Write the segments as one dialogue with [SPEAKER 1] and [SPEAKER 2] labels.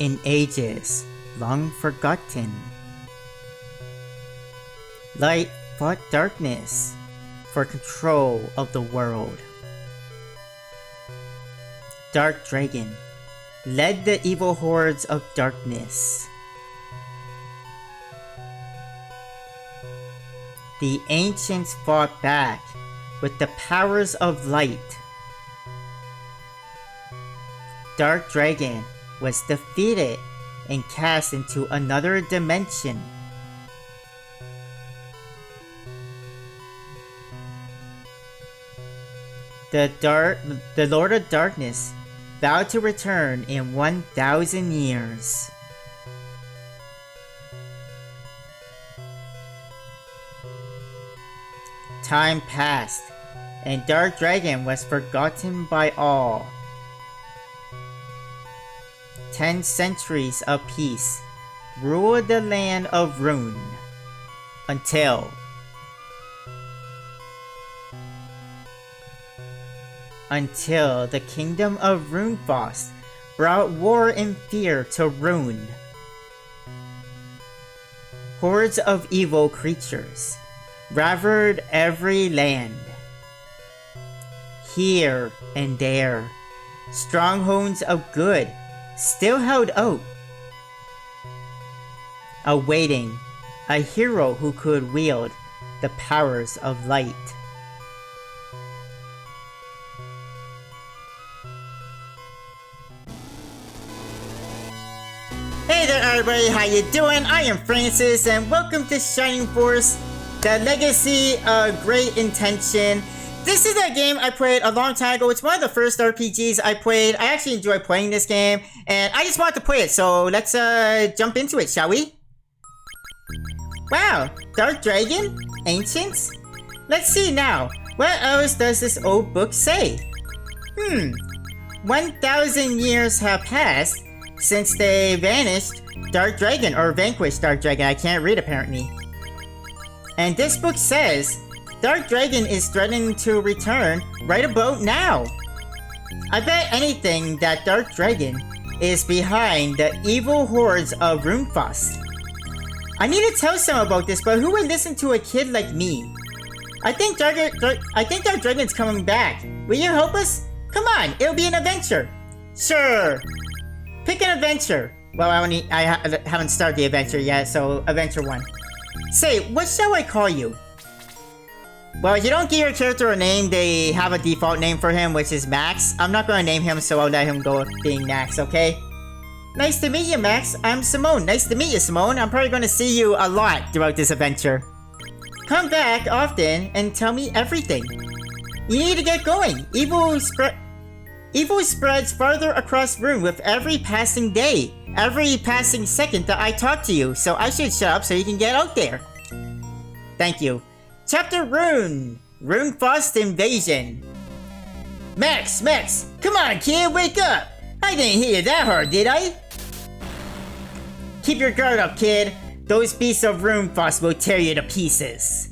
[SPEAKER 1] in ages long forgotten. Light fought darkness for control of the world. Dark Dragon led the evil hordes of darkness. The ancients fought back with the powers of light. Dark Dragon was defeated and cast into another dimension. The Lord of Darkness vowed to return in 1,000 years. Time passed, and Dark Dragon was forgotten by all. 10 centuries of peace ruled the land of Rune until the kingdom of Runefaust brought war and fear to Rune. Hordes of evil creatures ravaged every land. Here and there, strongholds of good still held out, awaiting a hero who could wield the powers of light. Hey there everybody, how you doing? I am Francis and welcome to Shining Force, the Legacy of Great Intention. This is a game I played a long time ago. It's one of the first RPGs I played. I actually enjoy playing this game and I just wanted to play it, so let's jump into it, shall we? Wow, Dark Dragon? Ancients? Let's see now, what else does this old book say? 1,000 years have passed since they vanished Dark Dragon, or vanquished Dark Dragon. I can't read apparently. And this book says, Dark Dragon is threatening to return right about now. I bet anything that Dark Dragon is behind the evil hordes of Runefaust. I need to tell someone about this, but who would listen to a kid like me? I think Dark Dragon's coming back. Will you help us? Come on, it'll be an adventure. Sure. Pick an adventure. Well, I haven't started the adventure yet, so adventure 1. Say, what shall I call you? Well, if you don't give your character a name, they have a default name for him, which is Max. I'm not going to name him, so I'll let him go with being Max, okay? Nice to meet you, Max. I'm Simone. Nice to meet you, Simone. I'm probably going to see you a lot throughout this adventure. Come back often and tell me everything. You need to get going. Evil spreads farther across Rune with every passing day, every passing second that I talk to you, so I should shut up so you can get out there. Thank you. Chapter Rune! Runefaust Invasion. Max! Come on, kid, wake up! I didn't hit you that hard, did I? Keep your guard up, kid. Those beasts of Runefaust will tear you to pieces.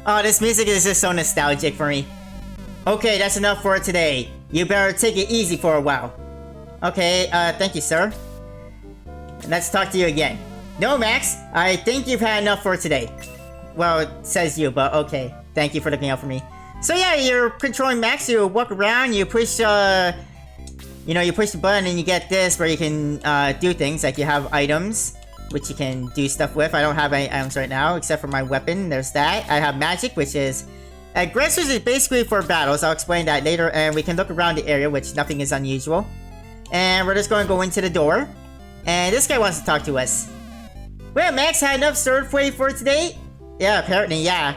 [SPEAKER 1] Oh, this music is just so nostalgic for me. Okay, that's enough for today. You better take it easy for a while. Okay, thank you, sir. Let's talk to you again. No, Max, I think you've had enough for today. Well, it says you, but okay. Thank you for looking out for me. So yeah, you're controlling Max, you walk around, you push, you push the button and you get this where you can, do things, like you have items, which you can do stuff with. I don't have any items right now, except for my weapon, there's that. I have magic, which is... Aggressors is basically for battles, I'll explain that later, and we can look around the area, which nothing is unusual. And we're just going to go into the door. And this guy wants to talk to us. Well, Max, had enough swordplay for today? Yeah, apparently, yeah.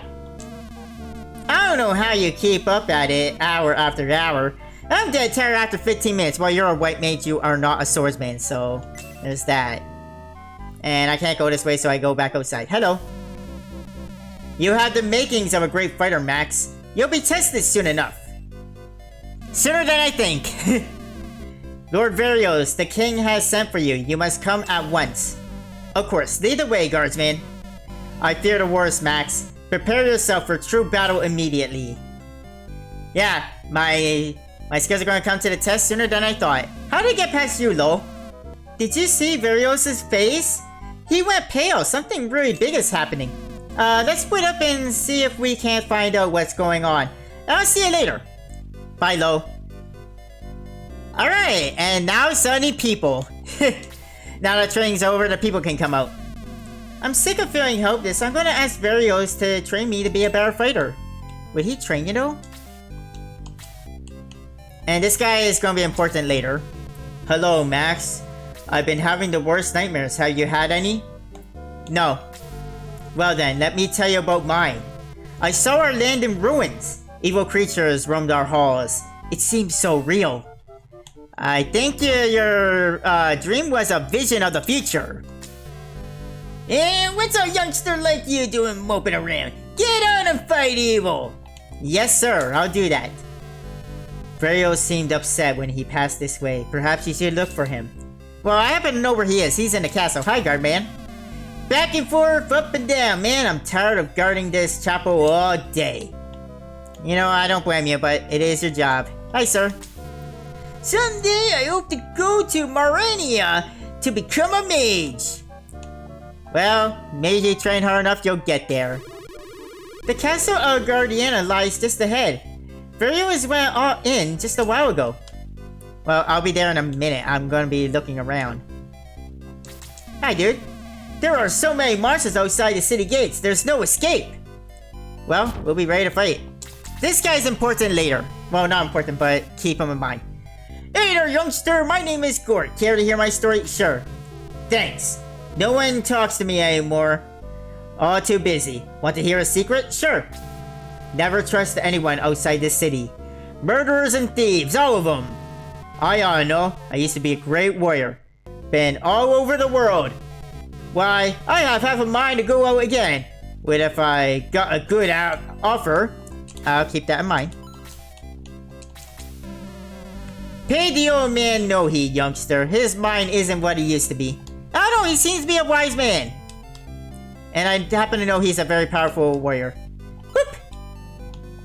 [SPEAKER 1] I don't know how you keep up at it hour after hour. I'm dead tired after 15 minutes. While you're a white mage, you are not a swordsman, so there's that. And I can't go this way, so I go back outside. Hello. You have the makings of a great fighter, Max. You'll be tested soon enough. Sooner than I think. Lord Varios, the king has sent for you. You must come at once. Of course, lead the way, guardsman. I fear the worst, Max. Prepare yourself for true battle immediately. Yeah, my skills are going to come to the test sooner than I thought. How did I get past you, Lo? Did you see Varios's face? He went pale. Something really big is happening. Let's split up and see if we can't find out what's going on. I'll see you later. Bye, Lo. Alright, and now sunny people. Now the training's over, the people can come out. I'm sick of feeling helpless. I'm gonna ask Varios to train me to be a better fighter. Would he train you though? And this guy is gonna be important later. Hello, Max. I've been having the worst nightmares. Have you had any? No. Well then, let me tell you about mine. I saw our land in ruins. Evil creatures roamed our halls. It seemed so real. I think your dream was a vision of the future. And what's a youngster like you doing moping around? Get on and fight evil! Yes, sir, I'll do that. Freyo seemed upset when he passed this way. Perhaps you should look for him. Well, I happen to know where he is. He's in the castle. Hi, guard man. Back and forth, up and down. Man, I'm tired of guarding this chapel all day. You know, I don't blame you, but it is your job. Hi, sir. Someday, I hope to go to Marania to become a mage. Well, maybe you train hard enough, you'll get there. The castle of Guardiana lies just ahead. Varios went all in just a while ago. Well, I'll be there in a minute. I'm gonna be looking around. Hi, dude. There are so many monsters outside the city gates. There's no escape. Well, we'll be ready to fight. This guy's important later. Well, not important, but keep him in mind. Hey there, youngster. My name is Gort. Care to hear my story? Sure. Thanks. No one talks to me anymore. All too busy. Want to hear a secret? Sure. Never trust anyone outside this city. Murderers and thieves, all of them. I ought to know. I used to be a great warrior. Been all over the world. Why, I have half a mind to go out again. But if I got a good offer, I'll keep that in mind. Pay the old man no heed, youngster. His mind isn't what he used to be. I don't know, he seems to be a wise man. And I happen to know he's a very powerful warrior. Whoop!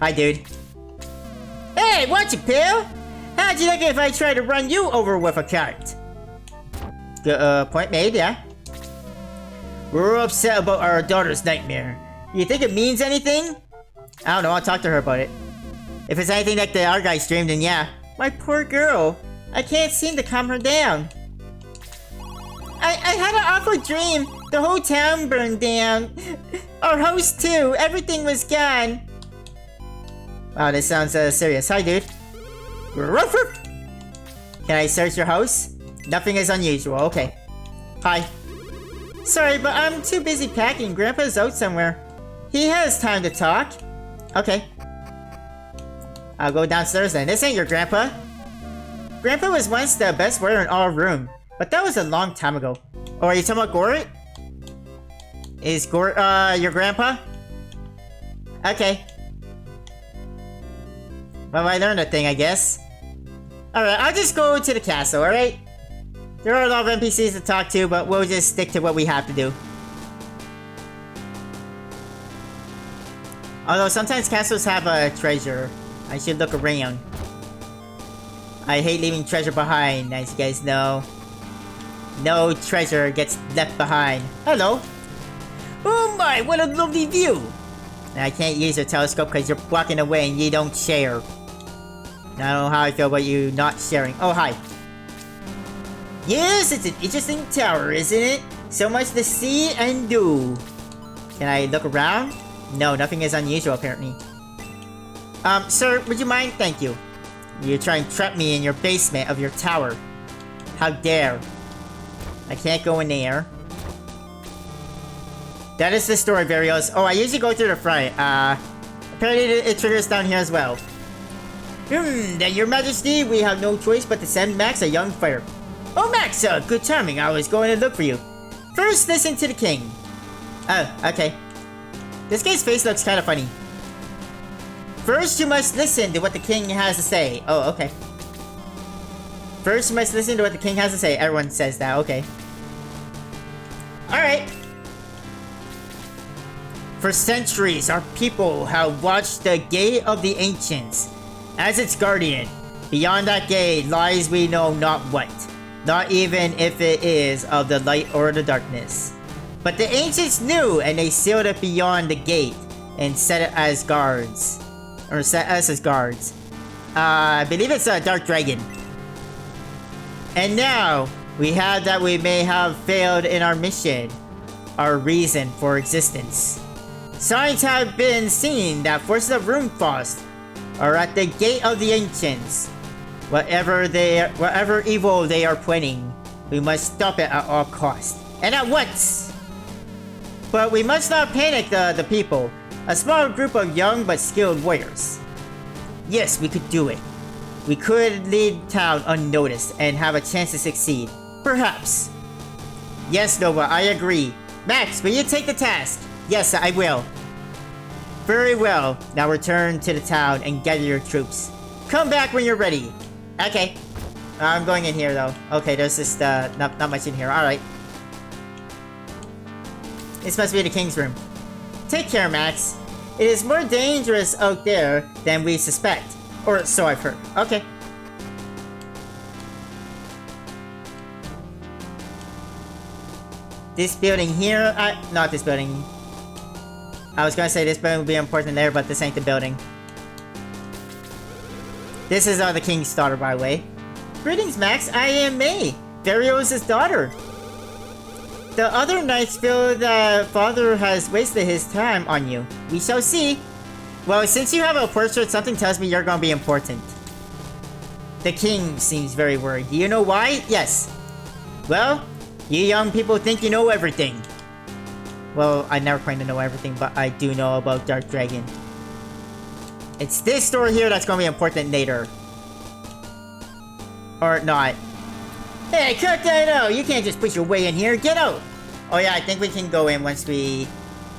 [SPEAKER 1] Hi, dude. Hey, watch it, pal! How'd you like it if I try to run you over with a cart? Point made, yeah. We're upset about our daughter's nightmare. You think it means anything? I don't know, I'll talk to her about it. If it's anything like the our guys dreamed, then yeah. My poor girl. I can't seem to calm her down. I had an awful dream. The whole town burned down. Our house too. Everything was gone. Wow, this sounds serious. Hi, dude. Can I search your house? Nothing is unusual. Okay. Hi. Sorry, but I'm too busy packing. Grandpa's out somewhere. He has time to talk. Okay. I'll go downstairs then. This ain't your grandpa. Grandpa was once the best warrior in our room, but that was a long time ago. Oh, are you talking about Gort? Is Gort, your grandpa? Okay. Well, I learned a thing, I guess. Alright, I'll just go to the castle, alright? There are a lot of NPCs to talk to, but we'll just stick to what we have to do. Although sometimes castles have a treasure. I should look around. I hate leaving treasure behind, as you guys know. No treasure gets left behind. Hello! Oh my, what a lovely view! I can't use your telescope because you're blocking away and you don't share. I don't know how I feel about you not sharing. Oh, hi. Yes, it's an interesting tower, isn't it? So much to see and do. Can I look around? No, nothing is unusual apparently. Sir, would you mind? Thank you. You try and trap me in your basement of your tower. How dare. I can't go in there. That is the story, Varios. Oh, I usually go through the front. Apparently it triggers down here as well. Then your majesty, we have no choice but to send Max a young fighter. Oh, Max, good timing. I was going to look for you. First, listen to the king. Oh, okay. This guy's face looks kind of funny. First, you must listen to what the king has to say. Oh, okay. First, you must listen to what the king has to say. Everyone says that, okay. Alright. For centuries, our people have watched the Gate of the Ancients as its guardian. Beyond that gate lies we know not what. not even if it is of the light or the darkness. But the ancients knew, and they sealed it beyond the gate and set it as guards. Or set us as guards. I believe it's a dark dragon. And now, we have that we may have failed in our mission. Our reason for existence. Signs have been seen that forces of Runefrost are at the gate of the ancients. Whatever evil they are planning, we must stop it at all costs. And at once! But we must not panic the people. A small group of young but skilled warriors. Yes, we could do it. We could lead town unnoticed and have a chance to succeed. Perhaps. Yes, Nova, I agree. Max, will you take the task? Yes, I will. Very well. Now return to the town and gather your troops. Come back when you're ready. Okay. I'm going in here though. Okay, there's just not much in here. Alright. This must be the king's room. Take care, Max. It is more dangerous out there than we suspect. Or so I've heard. Okay. This building here, not this building. I was gonna say this building would be important there, but this ain't the building. This is the king's daughter, by the way. Greetings, Max. I am May, Varios' daughter. The other knights feel that father has wasted his time on you. We shall see. Well, since you have a portrait, something tells me you're gonna be important. The king seems very worried. Do you know why? Yes. Well, you young people think you know everything. Well, I never claim to know everything, but I do know about Dark Dragon. It's this story here that's gonna be important later. Or not. Hey, cut that out! You can't just push your way in here. Get out! Oh yeah, I think we can go in once we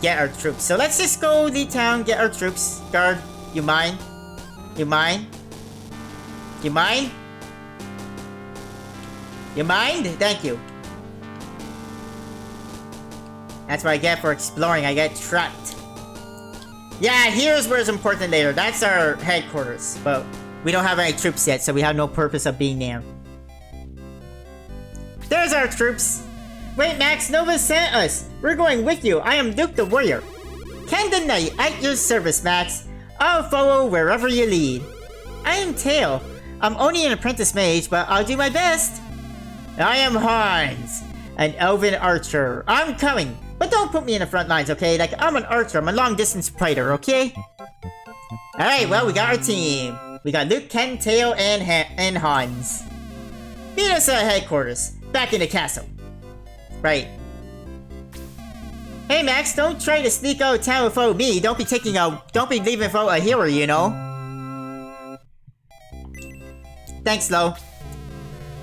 [SPEAKER 1] get our troops. So let's just go lead town, get our troops. Guard, you mind? You mind? You mind? You mind? Thank you. That's what I get for exploring. I get trapped. Yeah, here's where it's important later. That's our headquarters. But we don't have any troops yet, so we have no purpose of being there. There's our troops. Wait, Max, Nova sent us. We're going with you. I am Duke the Warrior. Ken the Knight, at your service, Max. I'll follow wherever you lead. I am Tail. I'm only an apprentice mage, but I'll do my best. I am Hans, an elven archer. I'm coming. But don't put me in the front lines, okay? Like, I'm an archer. I'm a long-distance fighter, okay? Alright, well, we got our team. We got Luke, Ken, Tail, and Hans. Meet us at headquarters. Back in the castle. Right. Hey, Max, don't try to sneak out of town without me. Don't be leaving without a hero, you know? Thanks, Lo.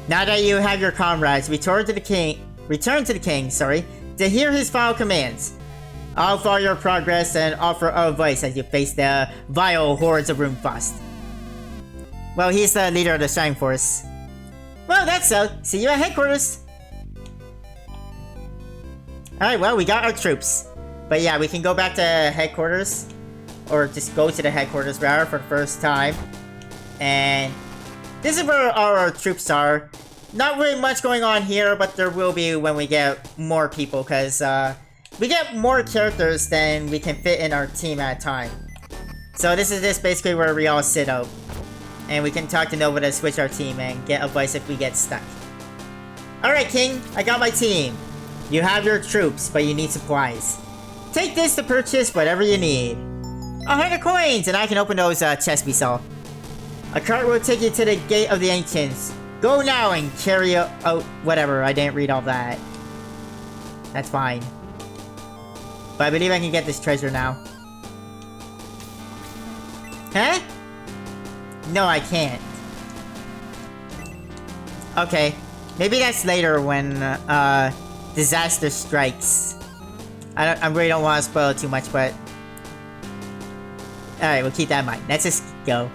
[SPEAKER 1] Now that you have your comrades, return to the king, to hear his final commands. I'll follow your progress and offer advice as you face the vile hordes of Runefrost. Well, he's the leader of the Shine Force. Well, that's so. See you at headquarters. Alright, well, we got our troops. But yeah, we can go back to headquarters. Or just go to the headquarters, rather, for the first time. And this is where our troops are. Not really much going on here, but there will be when we get more people, because we get more characters than we can fit in our team at a time. So this is basically where we all sit out. And we can talk to Nova to switch our team and get advice if we get stuck. Alright, King, I got my team. You have your troops, but you need supplies. Take this to purchase whatever you need. 100 coins, and I can open those chests we saw. A cart will take you to the gate of the ancients. Go now and carry out whatever. I didn't read all that. That's fine. But I believe I can get this treasure now. Huh? No, I can't. Okay. Maybe that's later when disaster strikes. I really don't want to spoil it too much, but alright, we'll keep that in mind. Let's just go.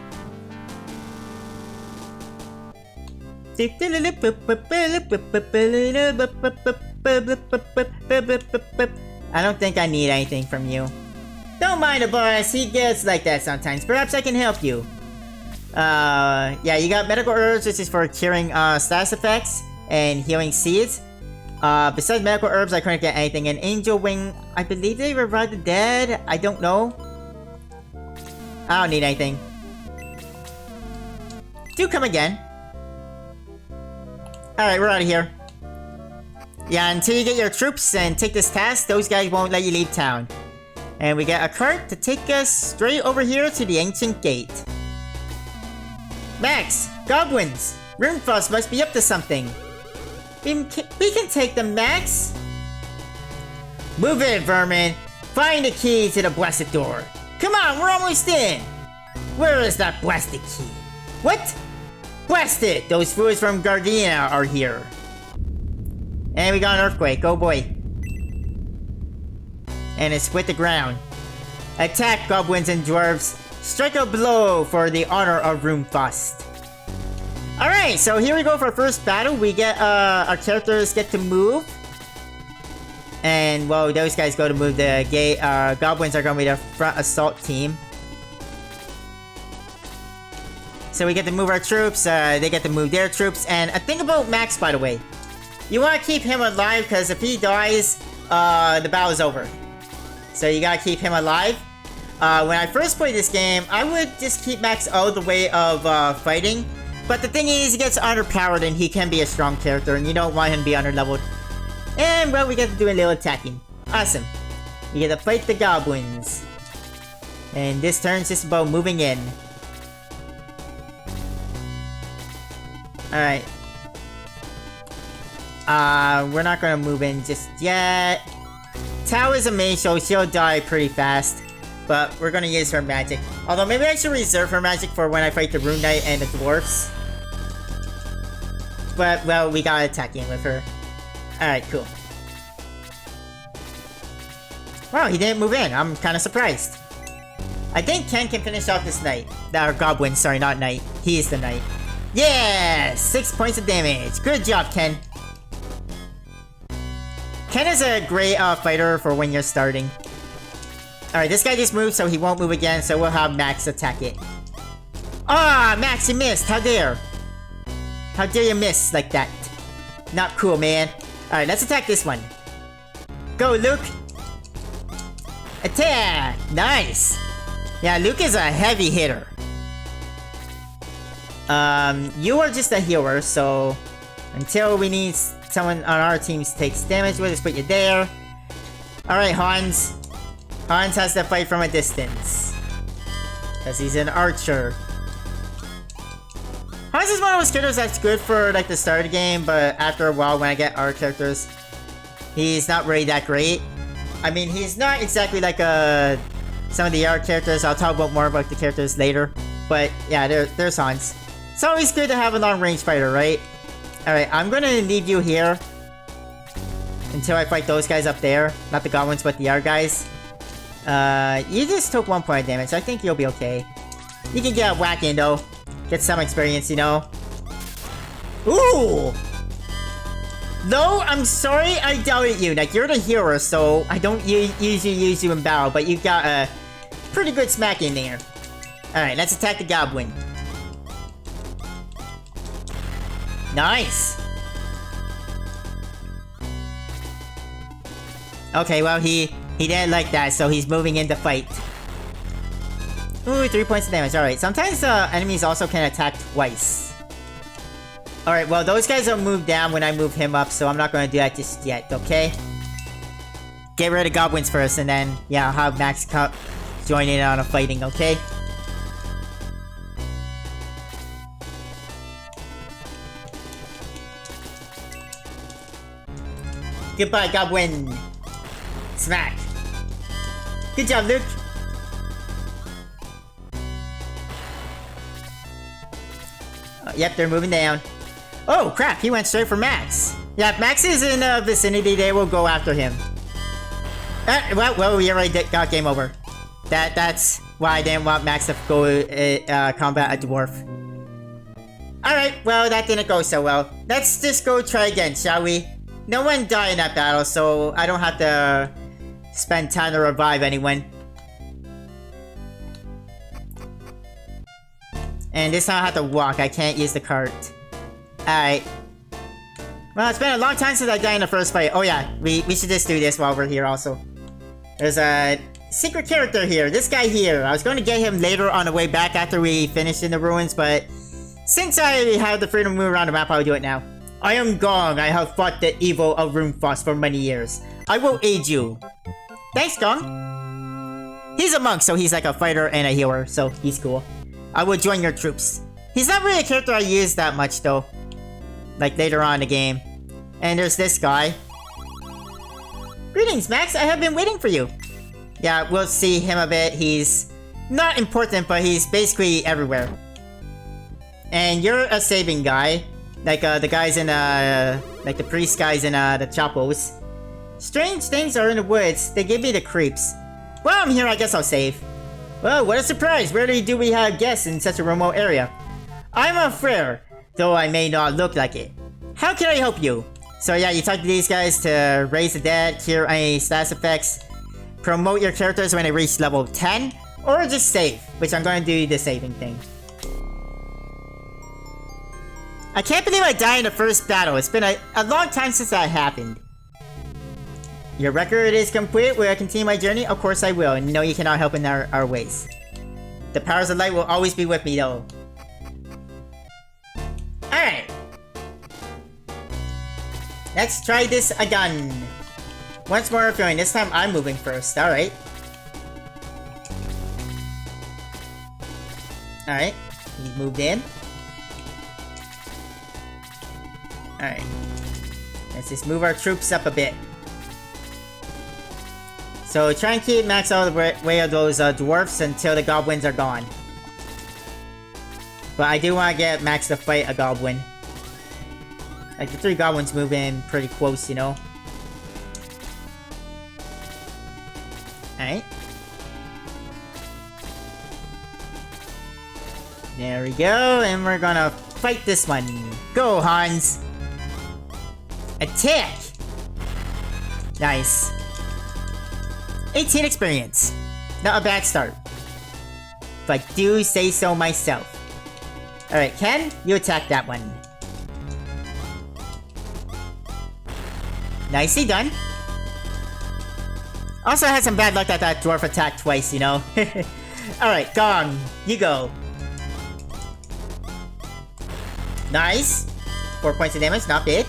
[SPEAKER 1] I don't think I need anything from you. Don't mind the boss, he gets like that sometimes. Perhaps I can help you. Yeah, you got medical herbs, which is for curing status effects. and healing seeds. Besides medical herbs, I couldn't get anything. An angel wing, I believe they revive the dead. I don't know. I don't need anything. Do come again. Alright, we're out of here. Yeah, until you get your troops and take this task, those guys won't let you leave town. And we get a cart to take us straight over here to the ancient gate. Max! Goblins! Roomfuss must be up to something. We can take them, Max! Move it, vermin! Find the key to the blessed door. Come on, we're almost in! Where is that blasted key? What? Blast it! Those fools from Gardenia are here. And we got an earthquake, oh boy. And it split the ground. Attack, goblins and dwarves. Strike a blow for the honor of Roomfast. Alright, so here we go for our first battle. We get, our characters get to move. And, well, those guys go to move the gate. Goblins are going to be the front assault team. So we get to move our troops, they get to move their troops. And a thing about Max, by the way. You want to keep him alive, because if he dies, the battle's over. So you gotta keep him alive. When I first played this game, I would just keep Max out of the way of fighting. But the thing is, he gets underpowered and he can be a strong character, and you don't want him to be underleveled. And, well, we get to do a little attacking. Awesome. We get to fight the goblins. And this turn's just about moving in. Alright. We're not gonna move in just yet. Tao is a mage, so she'll die pretty fast. But we're gonna use her magic. Although maybe I should reserve her magic for when I fight the Rune Knight and the dwarfs. But, well, we gotta attack in with her. Alright, cool. Wow, he didn't move in. I'm kinda surprised. I think Ken can finish off this knight. Or goblin, sorry, not knight. He is the knight. Yeah! 6 points of damage. Good job, Ken. Ken is a great fighter for when you're starting. Alright, this guy just moved, so he won't move again, so we'll have Max attack it. Ah, Max, you missed! How dare! How dare you miss like that? Not cool, man. Alright, let's attack this one. Go, Luke! Attack! Nice! Yeah, Luke is a heavy hitter. You are just a healer, so until we need someone on our team to take damage, we'll just put you there. Alright, Hans. Hans has to fight from a distance. Because he's an archer. Hans is one of those characters that's good for like the start of the game, but after a while when I get our characters, he's not really that great. I mean, he's not exactly like some of the other characters. I'll talk more about the characters later. But yeah, there's Hans. It's always good to have a long-range fighter, right? Alright, I'm gonna leave you here until I fight those guys up there. Not the goblins, but the other guys. You just took 1 point of damage. I think you'll be okay. You can get a whack in, though. Get some experience, you know? Ooh! No, I'm sorry I doubted you. Like, you're the hero, so I don't usually use you in battle, but you got a pretty good smack in there. Alright, let's attack the goblin. Nice! Okay, well, he didn't like that, so he's moving in to fight. Ooh, 3 points of damage. Alright, sometimes enemies also can attack twice. Alright, well, those guys will move down when I move him up, so I'm not going to do that just yet, okay? Get rid of goblins first, and then, yeah, I'll have Max join in on a fighting, okay? Goodbye, goblin! Smack! Good job, Luke! Yep, they're moving down. Oh, crap, he went straight for Max. Yeah, if Max is in the vicinity, they will go after him. Well, we already got game over. That's why I didn't want Max to go combat a dwarf. Alright, well, that didn't go so well. Let's just go try again, shall we? No one died in that battle, so I don't have to spend time to revive anyone. And this time I have to walk, I can't use the cart. Alright. Well, it's been a long time since I died in the first fight. Oh yeah, we should just do this while we're here also. There's a secret character here. This guy here. I was going to get him later on the way back after we finished in the ruins, but since I have the freedom to move around the map, I'll do it now. I am Gong. I have fought the evil of Runefoss for many years. I will aid you. Thanks, Gong. He's a monk, so he's like a fighter and a healer, so he's cool. I will join your troops. He's not really a character I use that much, though. Like later on in the game. And there's this guy. Greetings, Max. I have been waiting for you. Yeah, we'll see him a bit. He's not important, but he's basically everywhere. And you're a saving guy. Like the guys in like the priest guys in the chapels. Strange things are in the woods. They give me the creeps. Well, I'm here. I guess I'll save. Well, what a surprise. Rarely do we have guests in such a remote area. I'm a friar, though I may not look like it. How can I help you? So yeah, you talk to these guys to raise the dead, cure any status effects, promote your characters when they reach level 10, or just save, which I'm going to do the saving thing. I can't believe I died in the first battle. It's been a long time since that happened. Your record is complete. Will I continue my journey? Of course I will, and no, you cannot help in our ways. The powers of light will always be with me, though. Alright. Let's try this again. Once more feeling. This time I'm moving first. Alright. Alright. He's moved in. Alright. Let's just move our troops up a bit. So try and keep Max out of the way of those dwarfs until the goblins are gone. But I do want to get Max to fight a goblin. Like the 3 goblins move in pretty close, you know. Alright. There we go, and we're gonna fight this one. Go, Hans! Attack! Nice. 18 experience. Not a bad start. If I do say so myself. Alright, Ken, you attack that one. Nicely done. Also had some bad luck that that dwarf attacked twice, you know? Alright, Gong, you go. Nice. 4 points of damage, not bad.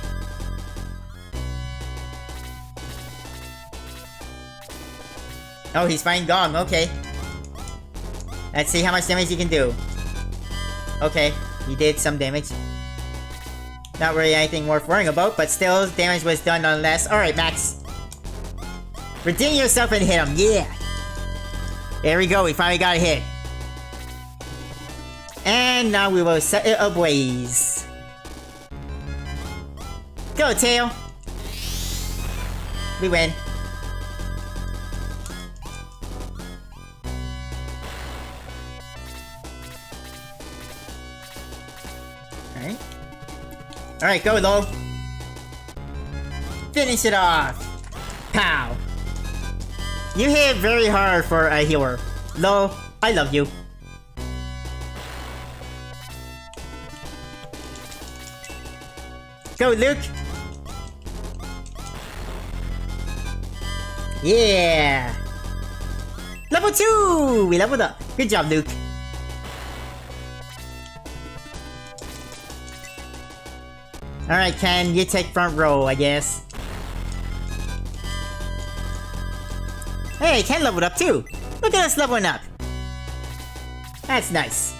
[SPEAKER 1] Oh, he's fighting Gong, okay. Let's see how much damage he can do. Okay, he did some damage. Not really anything worth worrying about, but still, damage was done nonetheless. Alright, Max. Redeem yourself and hit him, yeah! There we go, we finally got a hit. And now we will set it ablaze. Go, Tail! We win. Alright. Alright, go, Lo. Finish it off! Pow! You hit very hard for a healer. Lo, I love you. Go, Luke! Yeah! Level 2! We leveled up. Good job, Luke. Alright, Ken, you take front row, I guess. Hey, Ken leveled up too! Look at us leveling up! That's nice.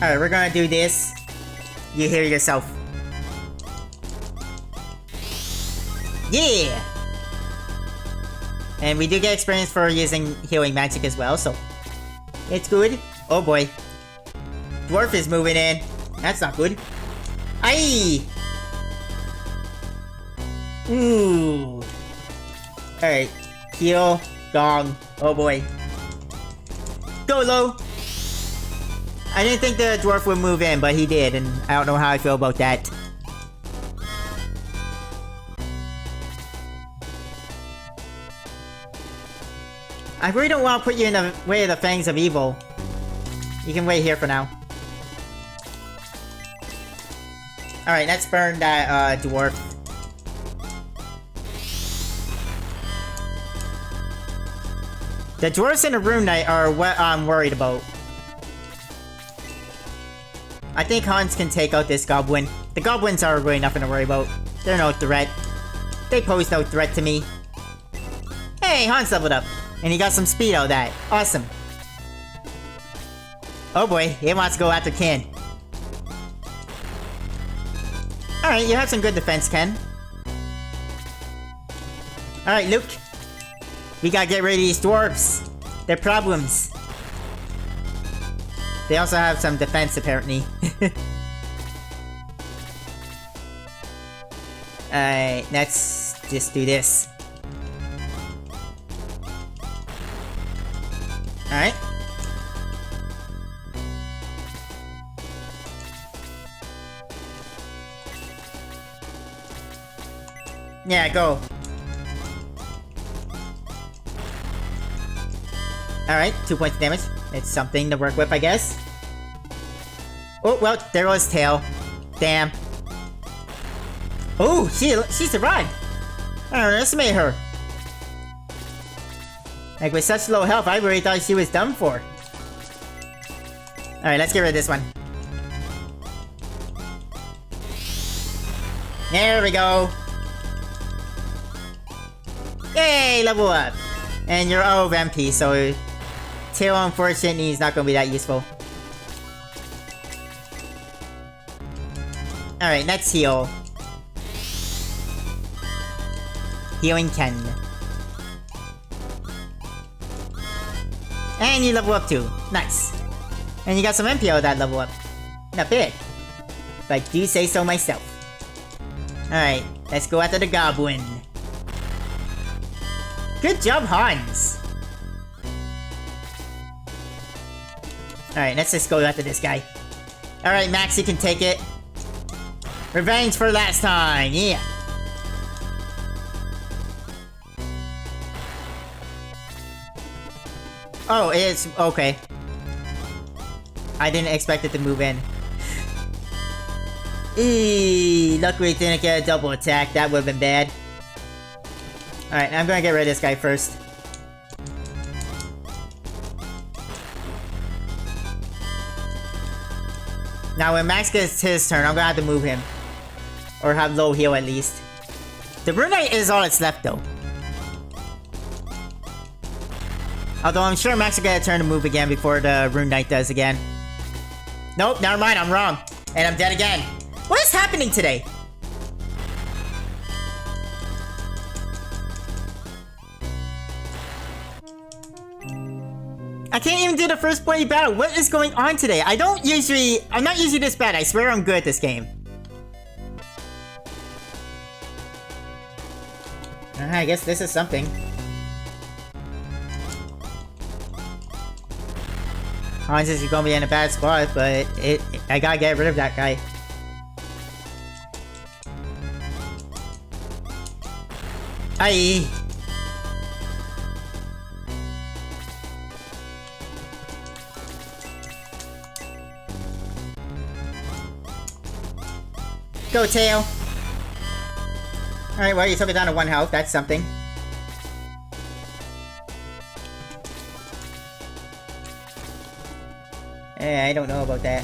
[SPEAKER 1] Alright, we're gonna do this. You heal yourself. Yeah! And we do get experience for using healing magic as well, so it's good. Oh boy. Dwarf is moving in. That's not good. Aye! Ooh. Alright. Heal. Gong. Oh boy. Go, Lo! I didn't think the dwarf would move in, but he did, and I don't know how I feel about that. I really don't want to put you in the way of the fangs of evil. You can wait here for now. Alright, let's burn that dwarf. The dwarves and the Rune Knight are what I'm worried about. I think Hans can take out this goblin. The goblins are really nothing to worry about. They're no threat. They pose no threat to me. Hey, Hans leveled up. And he got some speed out of that. Awesome. Oh boy, he wants to go after Ken. Alright, you have some good defense, Ken. Alright, Luke. We gotta get rid of these dwarves. They're problems. They also have some defense, apparently. Alright, let's just do this. Alright. Yeah, go. Alright, 2 points of damage. It's something to work with, I guess. Oh, well, there was Tail. Damn. Oh, she survived. I underestimated her. Like, with such low health, I really thought she was done for. Alright, let's get rid of this one. There we go. Yay, level up. And you're out of MP, so Tail, unfortunately, is not going to be that useful. Alright, let's heal. Healing Ken. And you level up too. Nice. And you got some MP out of that level up. Not bad. If I do say so myself. Alright, let's go after the goblin. Good job, Hans! Alright, let's just go after this guy. Alright, Max, you can take it. Revenge for last time, yeah! Oh, it's... okay. I didn't expect it to move in. Eee, luckily it didn't get a double attack. That would've been bad. Alright, I'm gonna get rid of this guy first. Now when Max gets his turn, I'm gonna have to move him. Or have low heal at least. The Rune Knight is all that's left though. Although I'm sure Max will get a turn to move again before the Rune Knight does again. Nope, never mind, I'm wrong. And I'm dead again. What is happening today? I can't even do the first bloody battle. What is going on today? I'm not usually this bad. I swear I'm good at this game. I guess this is something. Hans is gonna be in a bad spot, but I gotta get rid of that guy. Aye. Go, Tail! Alright, well, you took it down to 1 health. That's something. I don't know about that.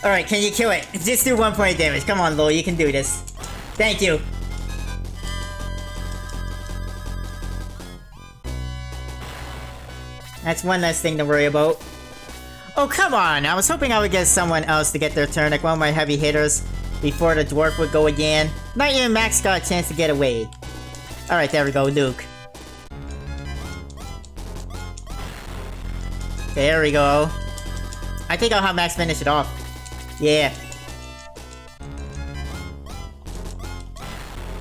[SPEAKER 1] Alright, can you kill it? Just do 1 point of damage. Come on, Lol, you can do this. Thank you. That's one less thing to worry about. Oh, come on! I was hoping I would get someone else to get their turn, like one of my heavy hitters, before the dwarf would go again. Not even Max got a chance to get away. Alright, there we go, Luke. There we go. I think I'll have Max finish it off. Yeah.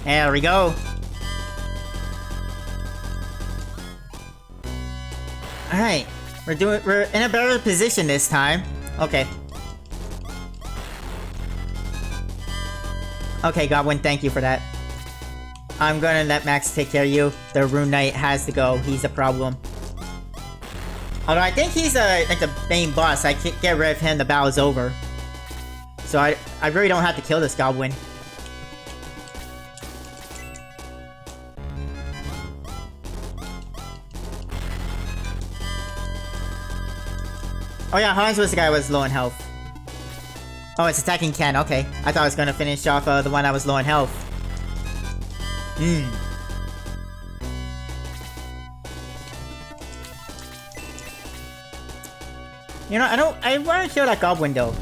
[SPEAKER 1] There we go. Alright. We're in a better position this time. Okay. Okay, Goblin, thank you for that. I'm gonna let Max take care of you. The Rune Knight has to go. He's a problem. Although I think he's like the main boss. I can get rid of him, the battle's over. So I really don't have to kill this goblin. Oh yeah, Hans was the guy who was low in health. Oh, it's attacking Ken, okay. I thought I was gonna finish off the one that was low in health. You know, I wanna kill that goblin though.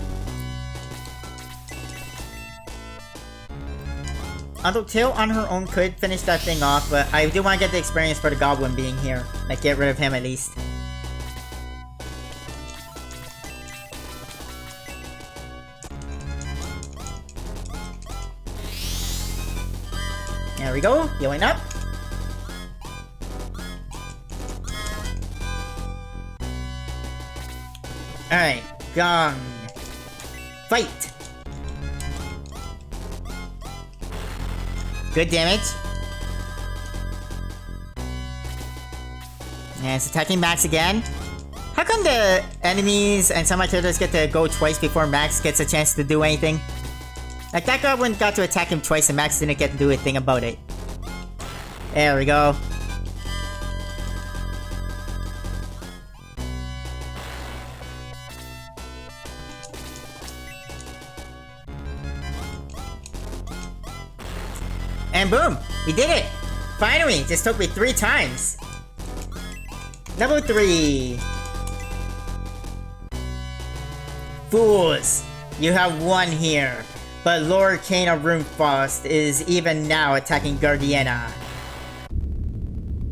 [SPEAKER 1] Although Tail on her own could finish that thing off, but I do want to get the experience for the goblin being here. Like, get rid of him at least. There we go, healing up. Alright, Gong. Fight! Good damage. And it's attacking Max again. How come the enemies and some of my characters get to go twice before Max gets a chance to do anything? Like, that goblin got to attack him twice and Max didn't get to do a thing about it. There we go. And boom! We did it! Finally! This took me 3 times! Level 3! Fools! You have won here, but Lord Cain of Runefrost is even now attacking Gardiena.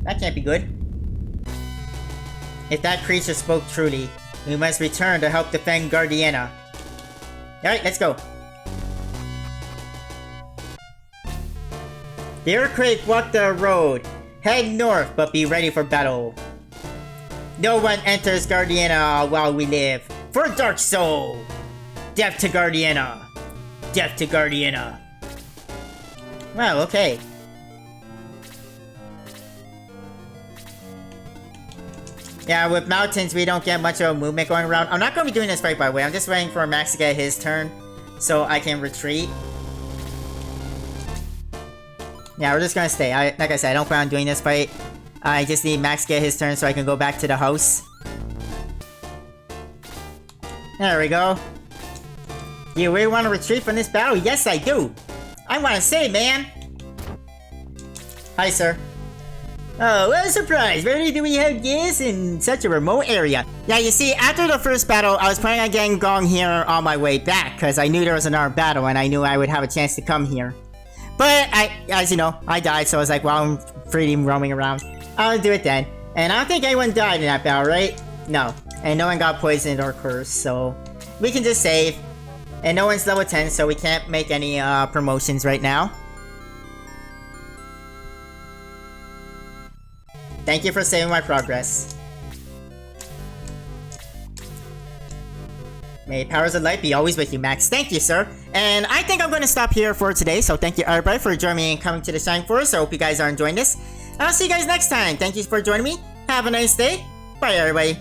[SPEAKER 1] That can't be good. If that creature spoke truly, we must return to help defend Gardiena. Alright, let's go. The earthquake blocked the road. Head north, but be ready for battle. No one enters Gardiena while we live. For Dark Soul! Death to Gardiena! Death to Gardiena! Well, okay. Yeah, with mountains, we don't get much of a movement going around. I'm not going to be doing this fight, by the way. I'm just waiting for Max to get his turn, so I can retreat. Yeah, we're just gonna stay. Like I said, I don't plan on doing this fight. I just need Max to get his turn so I can go back to the house. There we go. You really want to retreat from this battle? Yes, I do! I want to say, man! Hi, sir. Oh, what a surprise! Rarely do we have this in such a remote area. Yeah, you see, after the first battle, I was planning on getting Gong here on my way back, because I knew there was another battle and I knew I would have a chance to come here. But, as you know, I died, so I was like, well, I'm freely roaming around. I'll do it then. And I don't think anyone died in that battle, right? No. And no one got poisoned or cursed, so we can just save. And no one's level 10, so we can't make any promotions right now. Thank you for saving my progress. May powers of light be always with you, Max. Thank you, sir. And I think I'm going to stop here for today. So thank you, everybody, for joining me and coming to the Shine Forest. I hope you guys are enjoying this. I'll see you guys next time. Thank you for joining me. Have a nice day. Bye, everybody.